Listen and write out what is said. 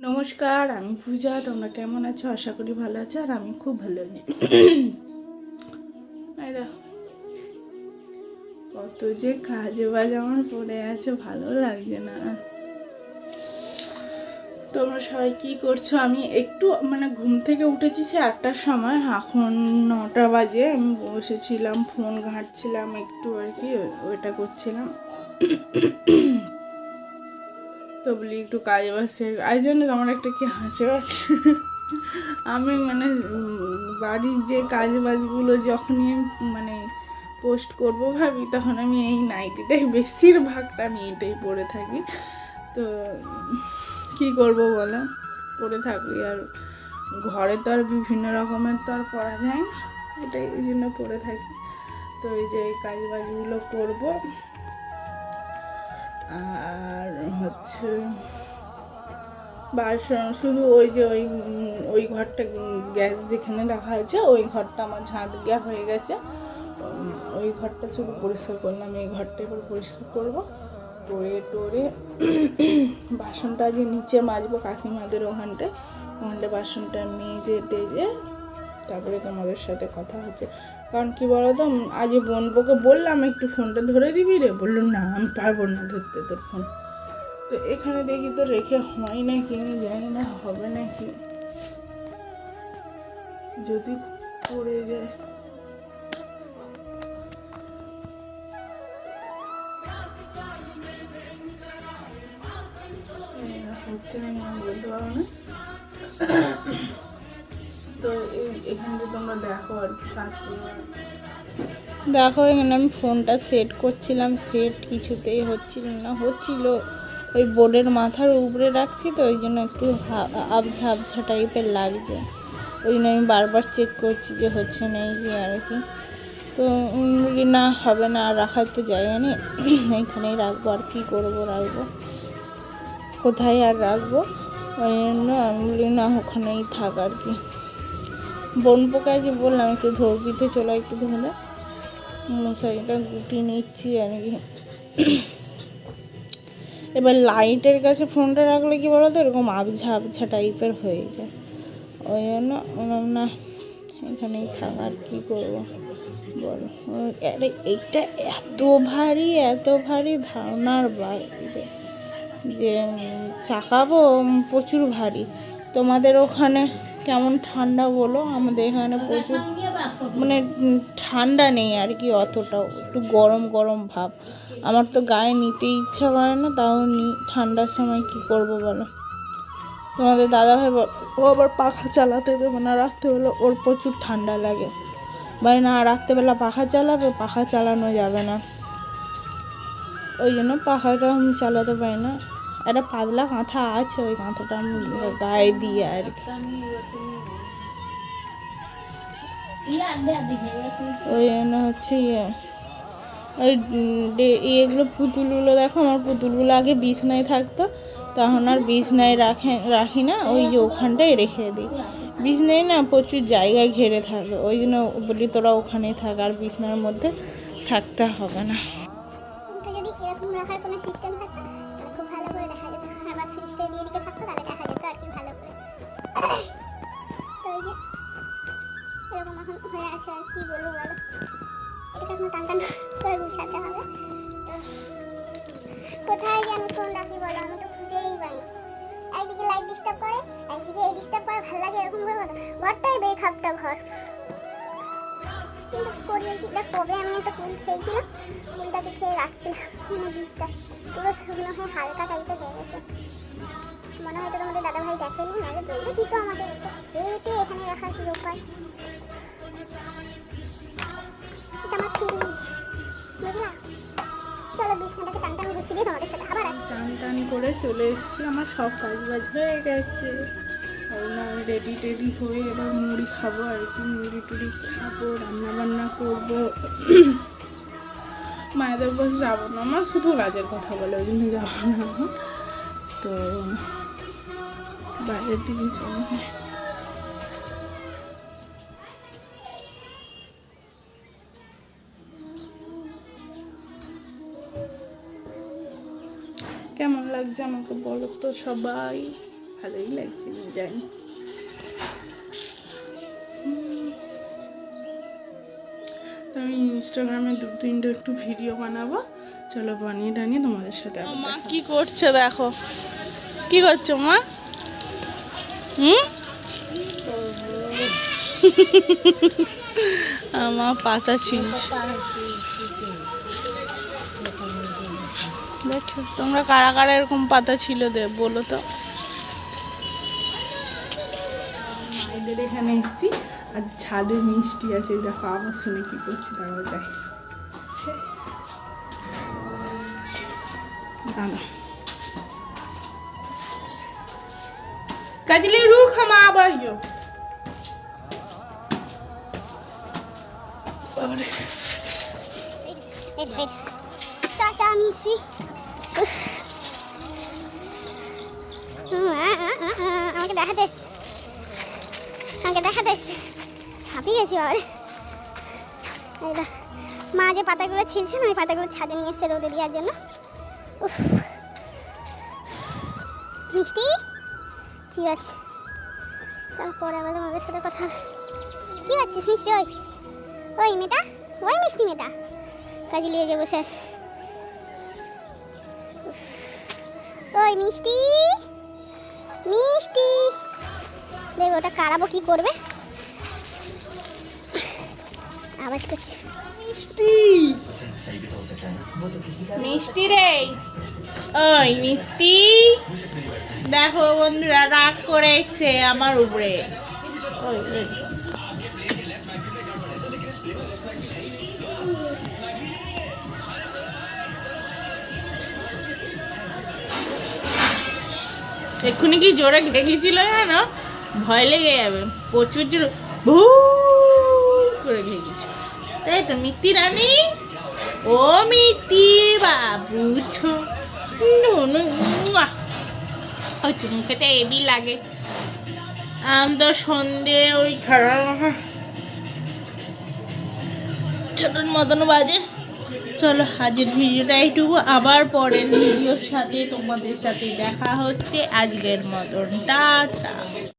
নমস্কার, আমি পূজা। তোমরা কেমন আছো? আশা করি ভালো আছো। আর আমি খুব ভালো আছি। এই দেখো কত যে কাজে বাজ আমার পড়ে আছে, ভালো লাগছে না। তোমরা সবাই কি করছো? আমি একটু ঘুম থেকে উঠেছি 8টার সময়, এখন 9টা বাজে। আমি বসেছিলাম, ফোন ঘাঁটছিলাম একটু আর কি, ওইটা করছিলাম। তো বলি একটু কাজ বাজছে। আর জন্য আমার একটা কি হাসি পাচ্ছে। আমি বাড়ির যে কাজ বাজগুলো যখনই পোস্ট করব ভাবি, তখন আমি এই নাইটিটাই বেশিরভাগটা আমি এটাই পরে থাকি। তো কি করব বলো, পরে থাকি। আর ঘরে তো আর বিভিন্ন রকমের তো আর পরা যায় না, এটাই এই জন্য পরে থাকি। তো এই যে এই কাজ বাজগুলো করবো। আর হচ্ছে বাসন শুধু ওই ঘরটা, গ্যাস যেখানে রাখা আছে ওই ঘরটা আমার ঝাঁট দেওয়া হয়ে গেছে। ওই ঘরটা শুধু পরিষ্কার করলাম, এই ঘরটা এবার পরিষ্কার করবো। করে বাসনটা আজ নিচে মাজবো কাকিমাদের ওখানটায় বাসনটা মেজে টেজে তারপরে তোমাদের সাথে কথা হচ্ছে। কারণ কি বলতো, আজ বোনপোকে বললাম একটু ফোনটা ধরে দিবি রে, বললো না আমি পারবো না ধরতে তোর ফোন। তো এখানে দেখি তো রেখে হয় নাকি, আমি জানি না হবে নাকি, যদি পড়ে যায়। হচ্ছে নাকি আমি বলতে পারবো না। তো এখানে তোমরা দেখো আর কি কাজ করবো। দেখো এখানে আমি ফোনটা সেট করছিলাম, সেট কিছুতেই হচ্ছিল ওই বোর্ডের মাথার উপরে রাখছি, তো ওই জন্য একটু আবঝা আবঝা টাইপের লাগছে। ওই জন্য আমি বারবার চেক করছি যে হচ্ছে নাকি কি আর কি। তো না হবে না, আর রাখার তো জায়গা নেই, এইখানেই রাখবো। আর কী করবো, রাখবো কোথায় আর রাখবো, ওই জন্য আমি বলি না ওখানেই থাক আর কি। বোনপোকে যে বললাম একটু ধরবি তো, চলো একটু ধরে মশারিটা গুটিয়ে নিচ্ছি আর কি। এবার লাইটের কাছে ফোনটা রাখলে কি বলো তো, এরকম আবঝা আবঝা টাইপের হয়ে যায়। ওই জন্য না এখানেই থাক, আর কী করবো বলো। আরে এইটা এত ভারী ধারণার বাইরে যে চাকাবো, প্রচুর ভারী। তোমাদের ওখানে কেমন ঠান্ডা বলো? আমাদের এখানে প্রচুর ঠান্ডা নেই আর কি, অতটাও একটু গরম গরম ভাব। আমার তো গায়ে নিতে ইচ্ছা করে না, তাও ঠান্ডার সময় কি করব বলো। তোমাদের দাদাভাই ও আবার পাখা চালাতে দেবে না রাত্রেবেলা, ওর প্রচুর ঠান্ডা লাগে। ভাই না রাত্রেবেলা পাখা চালাবে, পাখা চালানো যাবে না, ওই জন্য পাখাটা আমি চালাতে পারি না। একটা পাতলা কাঁথা আছে, ওই কাঁথাটা আমি গায়ে দিয়ে আর কি। ওই জন্য হচ্ছে এগুলো পুতুলগুলো দেখো, আমার পুতুলগুলো আগে বিছনায় থাকতো, তখন আর বিছনায় রাখি না, ওই যে ওখানটায় রেখে দিই। বিছনায় না প্রচুর জায়গায় ঘেরে থাকে, ওই জন্য বলি তোরা ওখানেই থাক, আর বিছনার মধ্যে থাকতে হবে না। যদি এরকম রাখার কোনো সিস্টেম থাকতো তাহলে খুব ভালো করে দেখা যেত, আবার ফ্রিজটা দিয়ে দিকে থাকতো তাহলে দেখা যেত আর কি ভালো করে। তো এই যে এরকম এখন হয়ে আছে, আর কি বলবো বলো, এটাকে এখন টান টান করে গুছাতে হবে। তো কোথায় যে আমি ফোন রাখি বলো, আমি তো খুঁজেই পাই। একদিকে লাইট ডিস্টার্ব করে, একদিকে এই ডিস্টার্ব করে, ভালো লাগে এরকম করে বলো। ঘরটাই বেখাপটা ঘর, কিন্তু কোরিয়ার কিটা কবে আমি একটা কুল খেয়েছিলাম, কুলটাকে খেয়ে রাখছিলাম, বীজটা পুরো শুকনো হয়ে হালকা টাইপের হয়ে গেছে। মনে হয়তো তোমাদের দাদাভাই দেখেনি, নাহলে বলবে দিত আমাকে, খেয়ে এখানে রাখার কি উপায়। এটা আমার ফ্রিজ, বুঝলা। চলো বিছানাটাকে টান টান গুছিয়ে দিয়ে তোমাদের সাথে আবার আসছি। টান করে চলে এসেছি, আমার সব কাজ বাজ হয়ে গেছে। আমি রেডি হয়ে এবার মুড়ি খাবো আর কি, মুড়ি টুড়ি খাবো, রান্নাবান্না করবো। মায়েদের বসে যাবো না, আমার শুধু কাজের কথা বলে, ওই জন্য যাবো না। তো বাইরের দিকে চলো। কেমন লাগছে আমাকে বলো তো সবাই। ভালোই লাগছে না জানি। তো আমি ইনস্টাগ্রামে 2-3টা একটু ভিডিও বানাবো, চলো বানিয়ে টানিয়ে তোমাদের সাথে। মা কি করছে দেখো, কি করছো মা? আমার পাতা ছিলছে। দেখছো তোমরা কারা কারা এরকম পাতা ছিল বলো তো। মায়েদের এখানে এসছি আর ছাদে মিষ্টি আছে, দেখো আবার শুনে কি করছি, তারাও যাই দাঁড়া। কাজলি রুখ हम आ भाइयों। চাচা মিশি আমাকে দেখাতে হাঁপিয়ে গেছি বাবা। মা যে পাতাগুলো ছিলছে না, ওই পাতাগুলো ছাদে নিয়ে এসছে রোদে দেওয়ার জন্য। উফ মিষ্টি চিবাচ্ছে। চল পরে আবার তোমাদের সাথে কথা হবে। কি হচ্ছিস মিষ্টি? ওই মেয়েটা, ওই মিষ্টি মেয়েটা কাজে নিয়ে যাবো স্যার। ওই মিষ্টি মিষ্টি দেখ, ওটা কাড়াবো কি করবে, আওয়াজ করছে। মিষ্টি মিষ্টি রে, ওই মিষ্টি দেখো বন্ধুরা রাগ করেছে আমার উপরে। ওই এক্ষুনি কি জোরে ঘেঁকেছিল জানো, ভয় লেগে যাবে, প্রচুর জোরে ভু করে ঘেঁকেছে। তাই তো মিত্তি রানী, ও মিত্তি বাবু ওই চুমু খেতে এবি লাগে। আম তো সন্ধে ওই খারাপ ছোটোর মতন বাজে। চলো আজকের ভিডিওটা এইটুকু, আবার পরের ভিডিওর সাথে তোমাদের সাথে দেখা হচ্ছে। আজকের মতন টাটা।